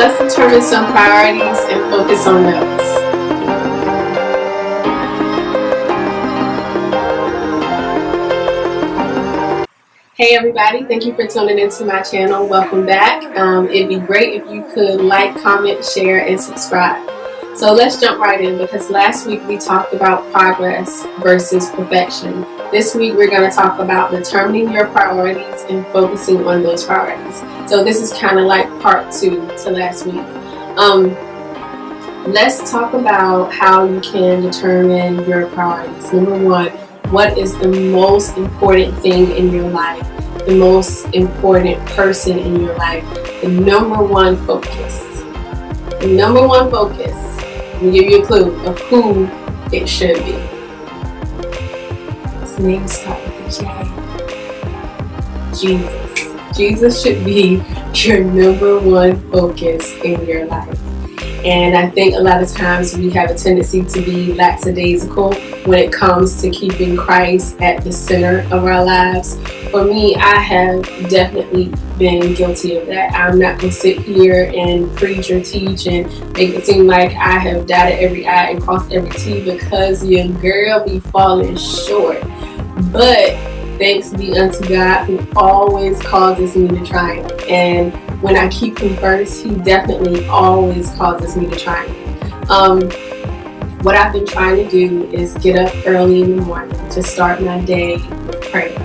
let's determine some priorities and focus on those. Hey everybody, thank you for tuning into my channel. Welcome back. It'd be great if you could like, comment, share, and subscribe. So let's jump right in, because last week we talked about progress versus perfection. This week we're going to talk about determining your priorities and focusing on those priorities. So this is kind of like part 2 to last week. Let's talk about how you can determine your priorities. Number 1, what is the most important thing in your life? The most important person in your life? The number one focus. The number one focus. Let me give you a clue of who it should be. His name starts with a J. Jesus. Jesus should be your number one focus in your life. And I think a lot of times we have a tendency to be lackadaisical when it comes to keeping Christ at the center of our lives. For me, I have definitely been guilty of that. I'm not going to sit here and preach or teach and make it seem like I have dotted every I and crossed every T, because your girl be falling short. But thanks be unto God, who always causes me to triumph. And when I keep him first, he definitely always causes me to triumph. What I've been trying to do is get up early in the morning to start my day with prayer.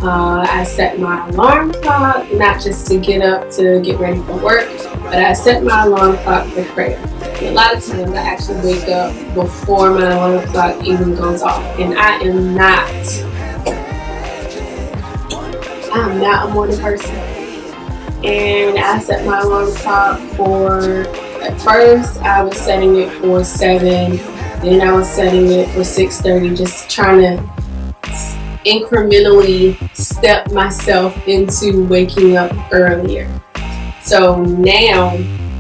I set my alarm clock, not just to get up to get ready for work, but I set my alarm clock for prayer. And a lot of times I actually wake up before my alarm clock even goes off. And I am not a morning person. And I set my alarm clock for, at first I was setting it for 7, then I was setting it for 6:30, just trying to incrementally step myself into waking up earlier. So now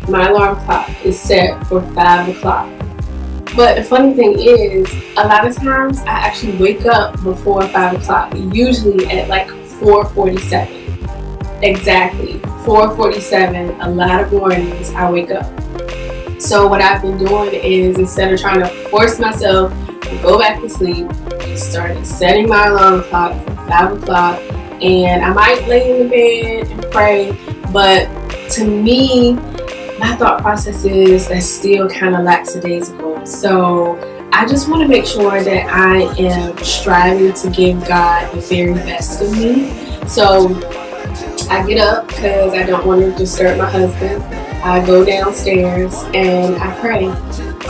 my alarm clock is set for 5 o'clock. But the funny thing is, a lot of times I actually wake up before 5 o'clock, usually at like 4:47. Exactly, 4:47, a lot of mornings I wake up. So what I've been doing is, instead of trying to force myself to go back to sleep, I started setting my alarm clock for 5 o'clock, and I might lay in the bed and pray, but to me, my thought process is that's still kind of lackadaisical. So I just want to make sure that I am striving to give God the very best of me. So I get up because I don't want to disturb my husband. I go downstairs and I pray.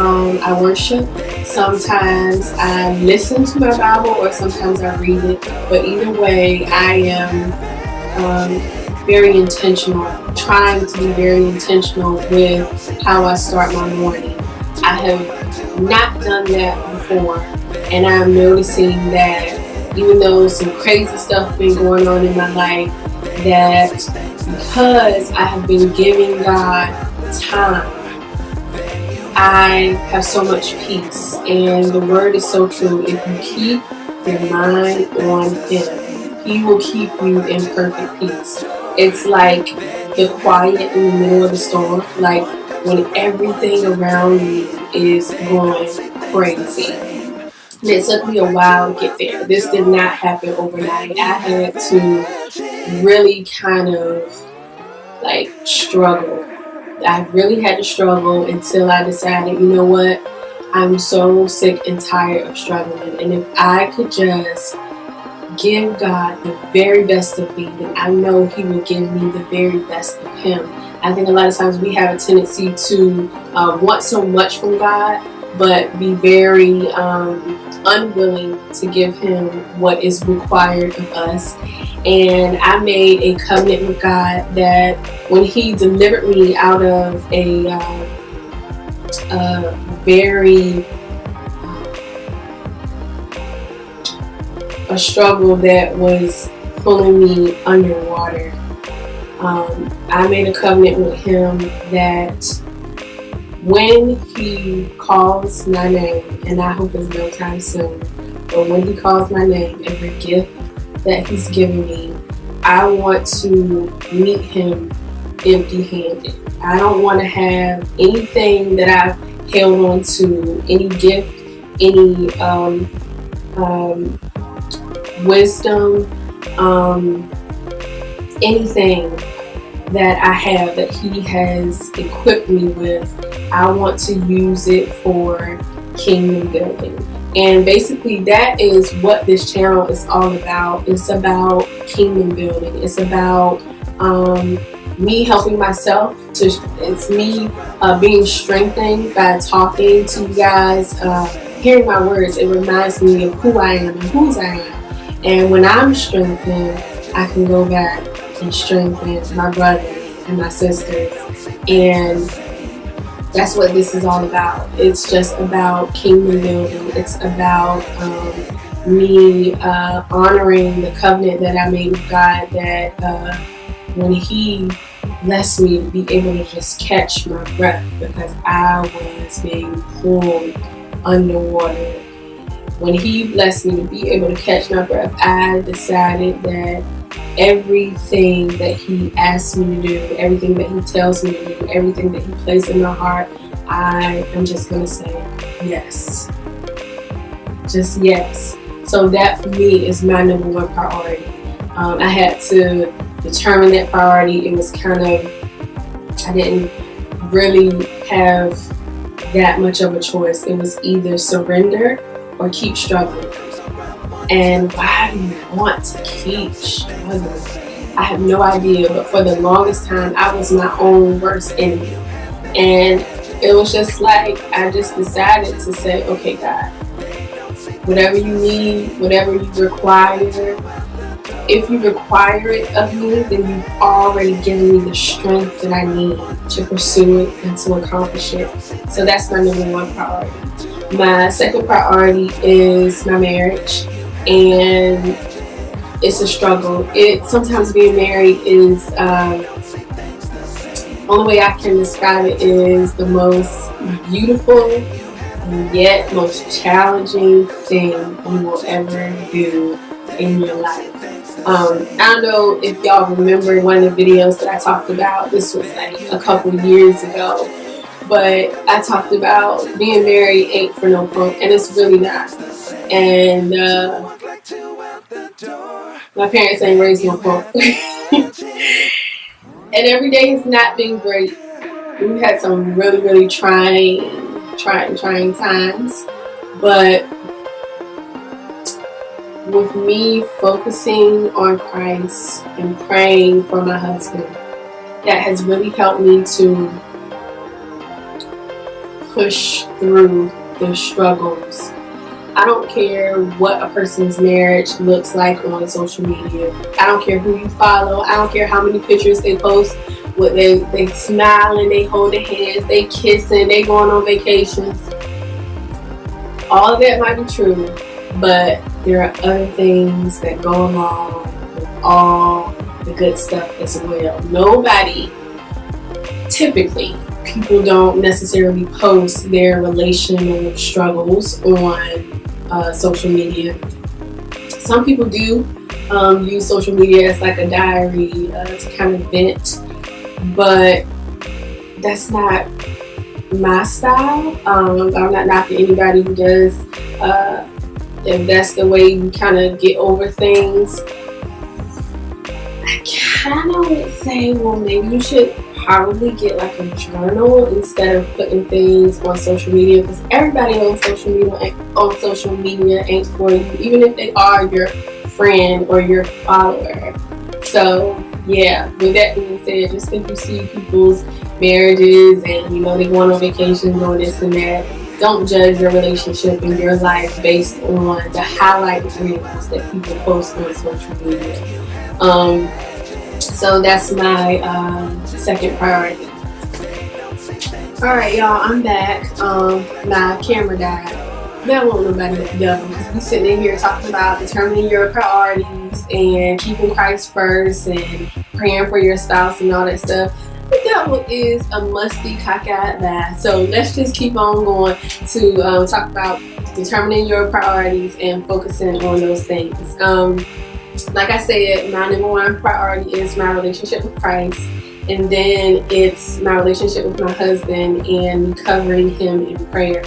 I worship. Sometimes I listen to my Bible, or sometimes I read it. But either way, I am very intentional, trying to be very intentional with how I start my morning. I have not done that before, and I'm noticing that even though some crazy stuff has been going on in my life, that because I have been giving God time, I have so much peace. And the word is so true. If you keep your mind on him, he will keep you in perfect peace. It's like the quiet in the middle of the storm, like when everything around you is going crazy. And it took me a while to get there. This did not happen overnight. I had to really kind of like struggle. I really had to struggle until I decided, you know what, I'm so sick and tired of struggling. And if I could just give God the very best of me, then I know he will give me the very best of him. I think a lot of times we have a tendency to want so much from God, but be very unwilling to give him what is required of us. And I made a covenant with God that when he delivered me out of a struggle that was pulling me underwater, I made a covenant with him that when he calls my name, and I hope it's no time soon, but when he calls my name, every gift that he's given me, I want to meet him empty-handed. I don't want to have anything that I've held on to, any gift, any wisdom, anything that I have that He has equipped me with. I want to use it for kingdom building. And basically that is what this channel is all about. It's about kingdom building. It's about me helping myself it's me being strengthened by talking to you guys, hearing my words. It reminds me of who I am and whose I am. And when I'm strengthened, I can go back and strengthen my brothers and my sisters. And that's what this is all about. It's just about kingdom building. It's about me honoring the covenant that I made with God, that when He blessed me to be able to just catch my breath, because I was being pulled underwater. When He blessed me to be able to catch my breath, I decided that everything that He asks me to do, everything that He tells me to do, everything that He places in my heart, I am just going to say yes. Just yes. So that for me is my number one priority. I had to determine that priority. It was kind of, I didn't really have that much of a choice. It was either surrender or keep struggling. And why do you want to keep struggling? I have no idea, but for the longest time, I was my own worst enemy. And it was just like, I just decided to say, okay, God, whatever you need, whatever you require, if you require it of me, then you've already given me the strength that I need to pursue it and to accomplish it. So that's my number one priority. My second priority is my marriage. And it's a struggle. Sometimes being married is, only way I can describe it is the most beautiful and yet most challenging thing you will ever do in your life. I don't know if y'all remember one of the videos that I talked about. This was like a couple years ago. But I talked about being married ain't for no punk, and it's really not. And my parents ain't raised no punk. And every day has not been great. We've had some really, really trying times. But with me focusing on Christ and praying for my husband, that has really helped me to push through the struggles. I don't care what a person's marriage looks like on social media. I don't care who you follow. I don't care how many pictures they post. What they smiling, they holding hands, they kissing, they going on vacations. All of that might be true, but there are other things that go along with all the good stuff as well. Nobody, typically, people don't necessarily post their relational struggles on social media. Some people do use social media as like a diary to kind of vent, but that's not my style. I'm not knocking anybody who does. If that's the way you kind of get over things, I kind of would say, well, maybe you should probably get like a journal instead of putting things on social media, because everybody on social media ain't for you, even if they are your friend or your follower. So yeah, with that being said, just because you see people's marriages and they going on vacation, doing this and that, don't judge your relationship and your life based on the highlight reels that people post on social media. So that's my second priority. Alright, y'all, I'm back. My camera died. That won't nobody know, because we sitting in here talking about determining your priorities and keeping Christ first and praying for your spouse and all that stuff. The devil is a musty cockeyed lie. So let's just keep on going to talk about determining your priorities and focusing on those things. Like I said, my number one priority is my relationship with Christ. and then it's my relationship with my husband and covering him in prayer.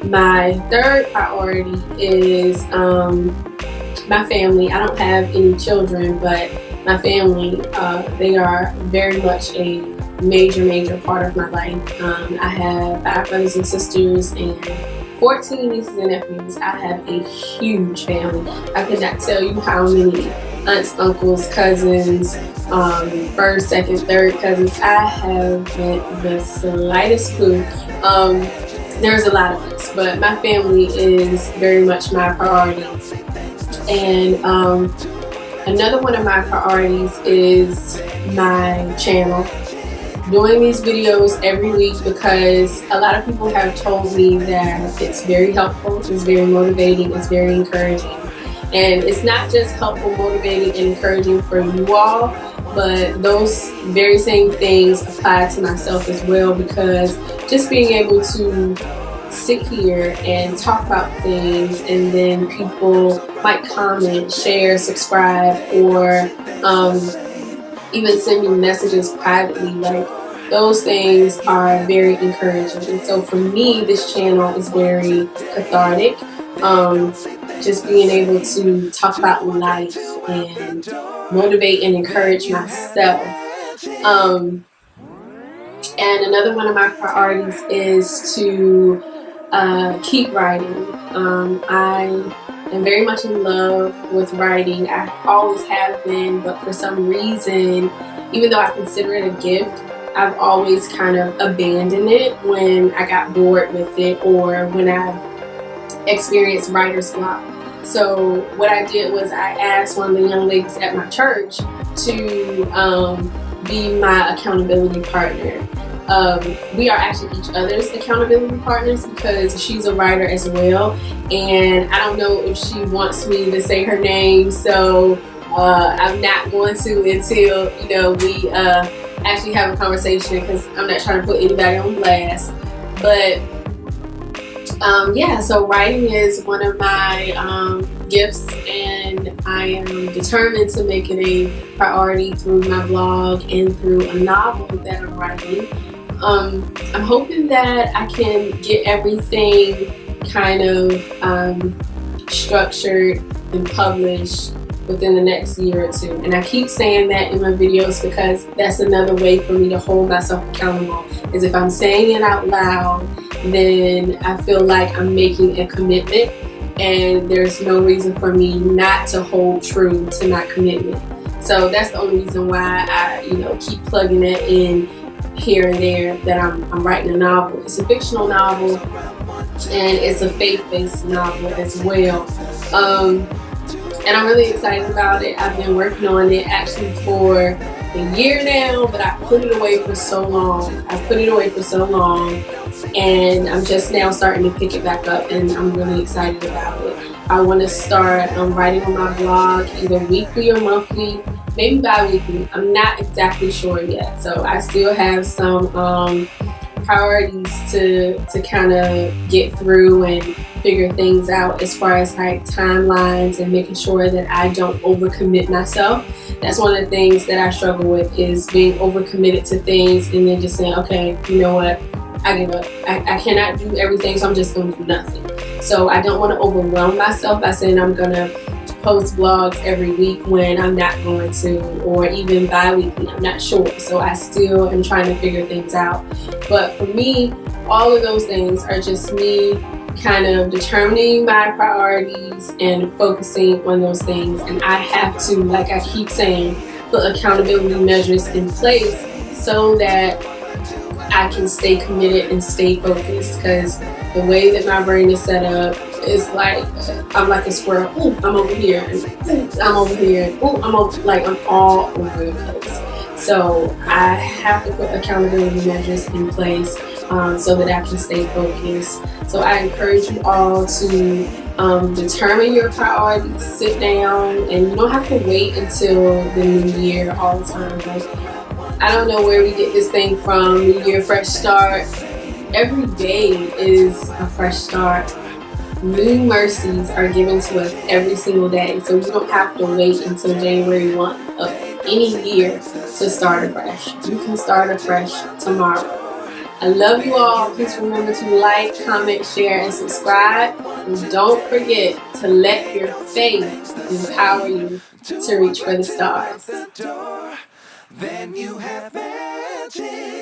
My third priority is my family. I don't have any children, but my family, they are very much a major part of my life. I have 5 brothers and sisters and 14 nieces and nephews. I have a huge family. I could not tell you how many aunts, uncles, cousins, first, second, third cousins. I haven't the slightest clue. There's a lot of us, but my family is very much my priority. And another one of my priorities is my channel. Doing these videos every week, because a lot of people have told me that it's very helpful, it's very motivating, it's very encouraging. And it's not just helpful, motivating, and encouraging for you all, but those very same things apply to myself as well, because just being able to sit here and talk about things, and then people might comment, share, subscribe, or even send me messages privately, like those things are very encouraging. And so for me, this channel is very cathartic. Just being able to talk about life and motivate and encourage myself. And another one of my priorities is to keep writing. I am very much in love with writing. I always have been, but for some reason, even though I consider it a gift, I've always kind of abandoned it when I got bored with it or when I experienced writer's block. So what I did was I asked one of the young ladies at my church to be my accountability partner. We are actually each other's accountability partners because she's a writer as well, and I don't know if she wants me to say her name, so I'm not going to until we actually have a conversation, because I'm not trying to put anybody on blast. But yeah, so writing is one of my gifts, and I am determined to make it a priority through my blog and through a novel that I'm writing. I'm hoping that I can get everything kind of structured and published within the next year or two. And I keep saying that in my videos because that's another way for me to hold myself accountable, is if I'm saying it out loud, then I feel like I'm making a commitment, and there's no reason for me not to hold true to my commitment. So that's the only reason why I keep plugging it in here and there, that I'm writing a novel. It's a fictional novel, and it's a faith-based novel as well. And I'm really excited about it. I've been working on it actually for a year now, but I put it away for so long. And I'm just now starting to pick it back up, and I'm really excited about it. I want to start writing on my blog either weekly or monthly, maybe bi-weekly. I'm not exactly sure yet. So I still have some priorities to kind of get through and figure things out as far as like timelines and making sure that I don't overcommit myself. That's one of the things that I struggle with, is being overcommitted to things and then just saying, okay, you know what, I give up. I cannot do everything, so I'm just going to do nothing. So I don't want to overwhelm myself by saying I'm going to post vlogs every week when I'm not going to, or even bi-weekly, I'm not sure. So I still am trying to figure things out. But for me, all of those things are just me kind of determining my priorities and focusing on those things. And I have to, like I keep saying, put accountability measures in place so that I can stay committed and stay focused, because the way that my brain is set up is like I'm like a squirrel. Ooh, I'm over here, and I'm over here. Ooh, I'm all over the place. So I have to put accountability measures in place so that I can stay focused. So I encourage you all to determine your priorities, sit down, and you don't have to wait until the new year all the time. Like, I don't know where we get this thing from, New Year, fresh start. Every day is a fresh start. New mercies are given to us every single day. So you don't have to wait until January 1 of any year to start afresh. You can start afresh tomorrow. I love you all. Please remember to like, comment, share, and subscribe. And don't forget to let your faith empower you to reach for the stars. Then you have magic.